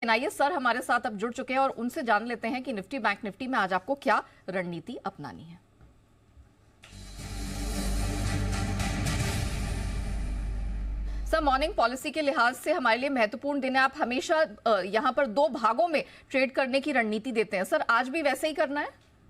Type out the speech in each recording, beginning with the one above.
आइए सर हमारे साथ अब जुड़ चुके हैं और उनसे जान लेते हैं कि निफ्टी बैंक निफ्टी में आज आपको क्या रणनीति अपनानी है। सर मॉर्निंग पॉलिसी के लिहाज से हमारे लिए महत्वपूर्ण दिन है। आप हमेशा यहां पर दो भागों में ट्रेड करने की रणनीति देते हैं, सर आज भी वैसे ही करना है?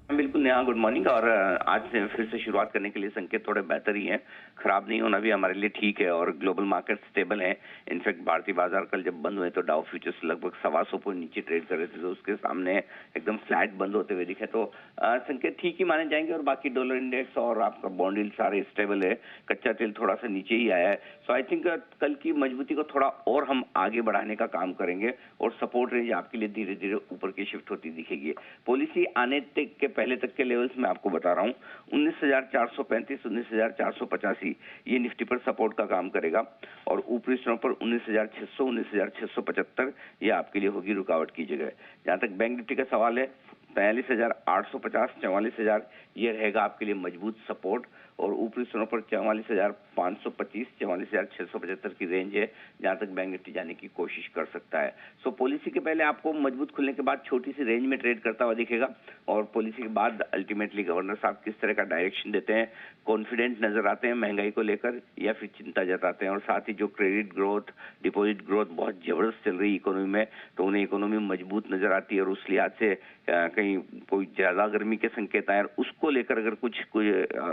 बिल्कुल नेहा, गुड मॉर्निंग। और आज से फिर से शुरुआत करने के लिए संकेत थोड़े बेहतर ही हैं। खराब नहीं होना भी हमारे लिए ठीक है और ग्लोबल मार्केट स्टेबल है। इनफैक्ट भारतीय बाजार कल जब बंद हुए तो डाउ फ्यूचर्स लगभग 125 पॉइंट नीचे ट्रेड कर रहे थे, तो उसके सामने एकदम फ्लैट बंद होते हुए दिखे, तो संकेत ठीक ही माने जाएंगे। और बाकी डॉलर इंडेक्स और आपका बॉन्ड यील्ड सारे स्टेबल है। कच्चा तेल थोड़ा सा नीचे ही आया है। सो आई थिंक कल की मजबूती को थोड़ा और हम आगे बढ़ाने का काम करेंगे और सपोर्ट रेंज आपके लिए धीरे धीरे ऊपर की शिफ्ट होती दिखेगी। पॉलिसी आने तक के पहले तक के लेवल्स मैं आपको बता रहा हूँ, 19,435, 19,485 ये निफ्टी पर सपोर्ट का काम करेगा और ऊपरी स्तरों पर 19,600, 19,675 ये आपके लिए होगी रुकावट की जगह। जहां तक बैंक निफ्टी का सवाल है, 42,850, 44,000 ये रहेगा आपके लिए मजबूत सपोर्ट और ऊपरी स्तरों पर 44,525, 44,675 की रेंज है जहां तक बैंक निफ्टी जाने की कोशिश कर सकता है। सो पॉलिसी के पहले आपको मजबूत खुलने के बाद छोटी सी रेंज में ट्रेड करता हुआ दिखेगा और पॉलिसी के बाद अल्टीमेटली गवर्नर साहब किस तरह का डायरेक्शन देते हैं, कॉन्फिडेंट नजर आते हैं महंगाई को लेकर या फिर चिंता जताते हैं। और साथ ही जो क्रेडिट ग्रोथ, डिपॉजिट ग्रोथ बहुत जबरदस्त चल रही है इकोनॉमी में, तो उन्हें इकोनॉमी मजबूत नजर आती है और उस लिहाज से कहीं कोई ज्यादा गर्मी के संकेत आए उसको लेकर अगर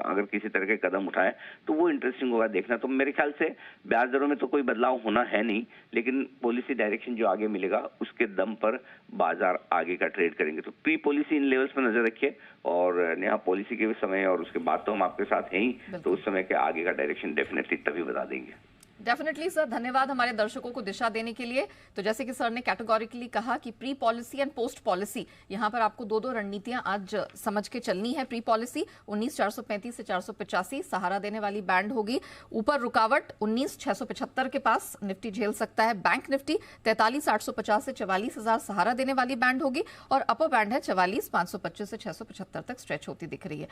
अगर किसी तरह के कदम उठाए तो वो इंटरेस्टिंग होगा देखना। तो मेरे ख्याल से ब्याज दरों में तो कोई बदलाव होना है नहीं, लेकिन पॉलिसी डायरेक्शन जो आगे मिलेगा उसके दम पर बाजार आगे का ट्रेड करेंगे। तो प्री पॉलिसी इन लेवल्स पर नजर रखिए और नया पॉलिसी के समय और उसके बाद तो हम आपके साथ हैं ही, तो उस समय के आगे का डायरेक्शन डेफिनेटली तभी बता देंगे। डेफिनेटली सर, धन्यवाद हमारे दर्शकों को दिशा देने के लिए। तो जैसे कि सर ने कैटेगोरिकली कहा कि pre policy and post policy, यहां पर आपको दो रणनीतियां आज समझ के चलनी है। प्री पॉलिसी 19,435 से 485 सहारा देने वाली बैंड होगी। ऊपर रुकावट 19,675 के पास निफ्टी झेल सकता है। बैंक निफ्टी 43,850 से 44,000 सहारा देने वाली बैंड होगी और अपर बैंड है 44,525 से 675 तक स्ट्रेच होती दिख रही है।